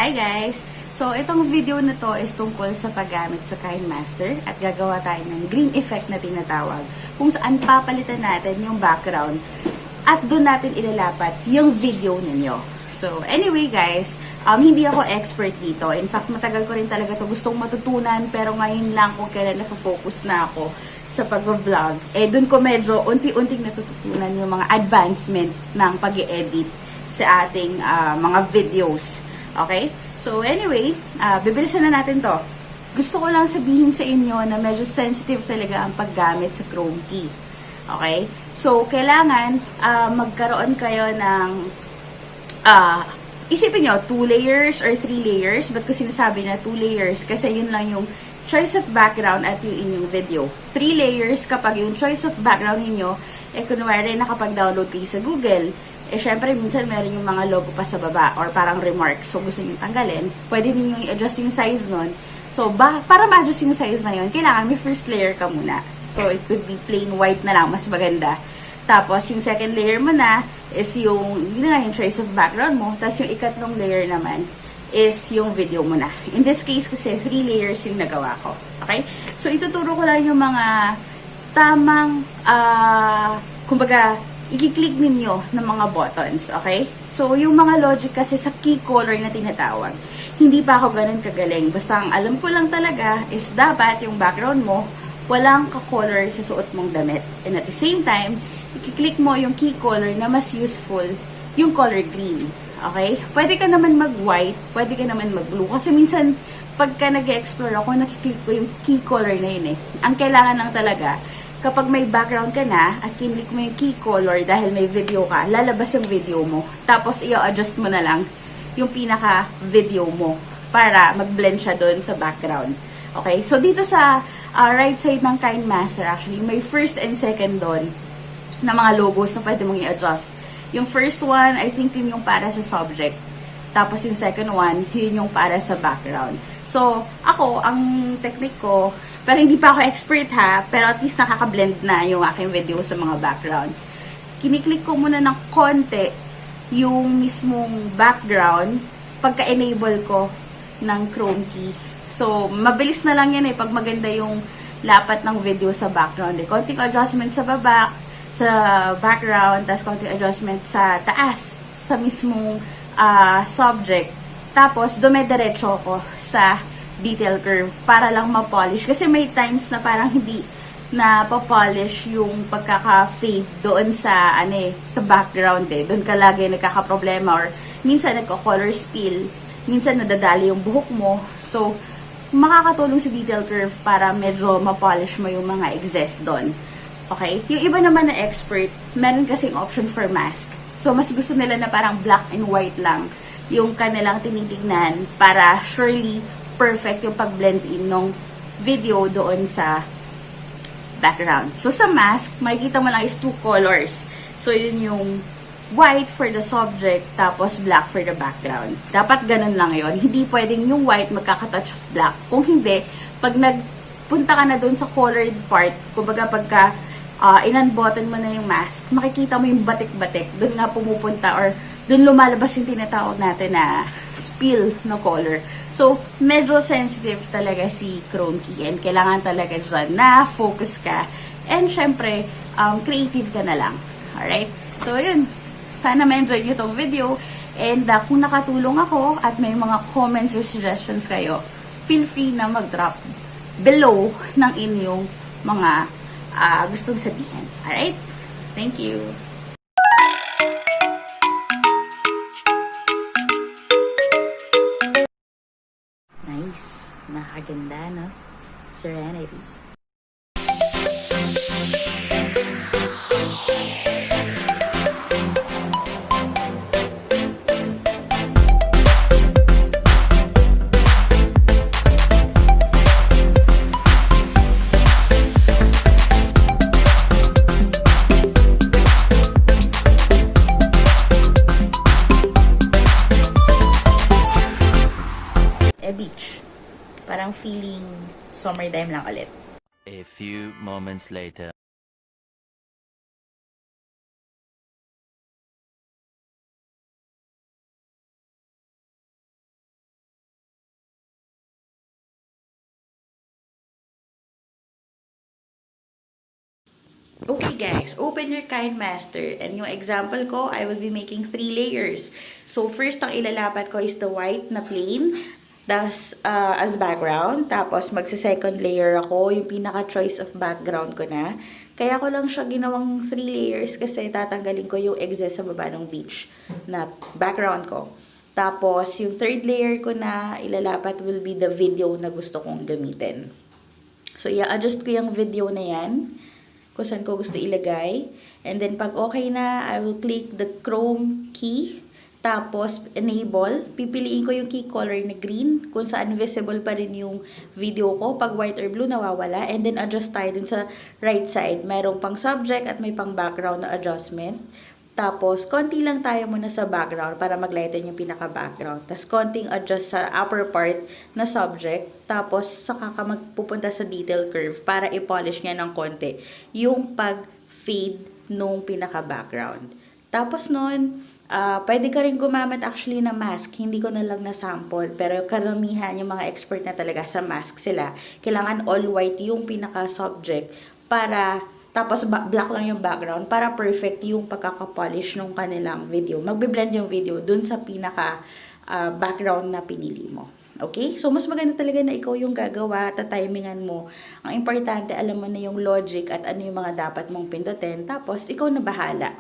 Hi guys! So, itong video na to is tungkol sa paggamit sa KINEMASTER at gagawa tayo ng green effect na tinatawag kung saan papalitan natin yung background at doon natin ilalapat yung video ninyo. So, anyway guys, hindi ako expert dito. In fact, matagal ko rin talaga to gustong matutunan pero ngayon lang kung kailan na-focus na ako sa pag-vlog. Doon ko medyo unti-unting natututunan yung mga advancement ng pag-i-edit sa ating mga videos. Okay? So, anyway, bibilisan na natin to. Gusto ko lang sabihin sa inyo na medyo sensitive talaga ang paggamit sa CHROMAKEY. Okay? So, kailangan magkaroon kayo ng isipin nyo, 2 layers or 3 layers. Ba't ko sinasabi na 2 layers? Kasi yun lang yung choice of background at yung inyong video. 3 layers kapag yung choice of background ninyo, kunwari nakapag-download kayo sa Google, syempre, minsan meron yung mga logo pa sa baba or parang remarks. So, gusto nyo tanggalin. Pwede niyo i-adjust yung size nun. So, para ma-adjust yung size na yun, kailangan may first layer ka muna. So, it could be plain white na lang, mas maganda. Tapos, yung second layer mo na is yung choice of background mo. Tapos, yung ikatlong layer naman is yung video mo na. In this case, kasi 3 layers yung nagawa ko. Okay? So, ituturo ko lang yung mga tamang, kumbaga, i-click ninyo ng mga buttons, okay? So, yung mga logic kasi sa key color na tinatawag, hindi pa ako ganun kagaling. Basta ang alam ko lang talaga is dapat yung background mo, walang ka-color sa suot mong damit. And at the same time, i-click mo yung key color na mas useful, yung color green, okay? Pwede ka naman mag-white, pwede ka naman mag-blue. Kasi minsan, pagka nag-explore ako, nakiklik ko yung key color na yun eh. Ang kailangan lang talaga, kapag may background ka na at kinlik mo yung key color dahil may video ka, lalabas yung video mo. Tapos, i-adjust mo na lang yung pinaka-video mo para mag-blend siya doon sa background. Okay? So, dito sa right side ng KINEMASTER, actually, may first and second doon na mga logos na pwede mong i-adjust. Yung first one, I think yun yung para sa subject. Tapos, yung second one, yun yung para sa background. So, ako, ang technique ko, pero hindi pa ako expert ha, pero at least nakaka-blend na yung aking video sa mga backgrounds. Kiniklik ko muna ng konti yung mismong background pagka-enable ko ng CHROMAKEY. So, mabilis na lang yan pag maganda yung lapat ng video sa background. Konting adjustment sa baba, sa background, tapos konting adjustment sa taas, sa mismong subject. Tapos, dumediretso ko sa detail curve para lang ma-polish. Kasi may times na parang hindi na pa-polish yung pagkaka-fade doon sa, sa background Doon ka lagi nagkaka-problema or minsan nagka-color spill, minsan nadadali yung buhok mo. So, makakatulong sa detail curve para medyo ma-polish mo yung mga excess doon. Okay? Yung iba naman na expert, meron kasing option for mask. So, mas gusto nila na parang black and white lang yung kanilang tinitignan para surely perfect yung pag-blend in ng video doon sa background. So, sa mask, makikita mo lang is 2 colors. So, yun yung white for the subject, tapos black for the background. Dapat ganun lang yon. Hindi pwedeng yung white magkaka-touch of black. Kung hindi, pag nagpunta ka na doon sa colored part, kumbaga pagka in-unbutton mo na yung mask, makikita mo yung batik-batik. Doon nga pumupunta or doon lumalabas yung tinatawag natin na spill na color. So, medyo sensitive talaga si CHROMAKEY and kailangan talaga dyan na focus ka and syempre, creative ka na lang. Alright? So, yun. Sana ma-enjoy nyo tong video and kung nakatulong ako at may mga comments or suggestions kayo, feel free na mag-drop below ng inyong mga gustong sabihin. Alright? Thank you. Nice. Nakaganda, no? Serenity. Beach. Parang feeling summertime lang ulit. A few moments later. Okay guys, open your KINEMASTER. And yung example ko, I will be making 3 layers. So first, ang ilalapat ko is the white na plain. Das, as background. Tapos magsa-second layer ako. Yung pinaka-choice of background ko na. Kaya ko lang siya ginawang 3 layers kasi tatanggalin ko yung excess sa baba ng beach na background ko. Tapos, yung third layer ko na ilalapat will be the video na gusto kong gamitin. So, i-adjust ko yung video na yan kung saan ko gusto ilagay. And then, pag okay na, I will click the Chrome key. Tapos, enable. Pipiliin ko yung key color na green kung saan visible pa rin yung video ko. Pag white or blue, nawawala. And then, adjust tayo dun sa right side. Merong pang subject at may pang background na adjustment. Tapos, konti lang tayo muna sa background para mag-lighten yung pinaka-background. Tapos, konting adjust sa upper part na subject. Tapos, saka ka magpupunta sa detail curve para i-polish niya ng konti yung pag-fade nung pinaka-background. Tapos nun, pwede ka rin gumamit actually na mask. Hindi ko na lang na-sample. Pero karamihan, yung mga expert na talaga sa mask sila, kailangan all white yung pinaka-subject para tapos black lang yung background para perfect yung pagkakapolish ng kanilang video. Magbe-blend yung video dun sa pinaka background na pinili mo. Okay? So, mas maganda talaga na ikaw yung gagawa, tatimingan mo. Ang importante, alam mo na yung logic at ano yung mga dapat mong pindutin. Tapos, ikaw na bahala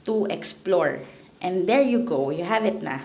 to explore. And there you go. You have it na.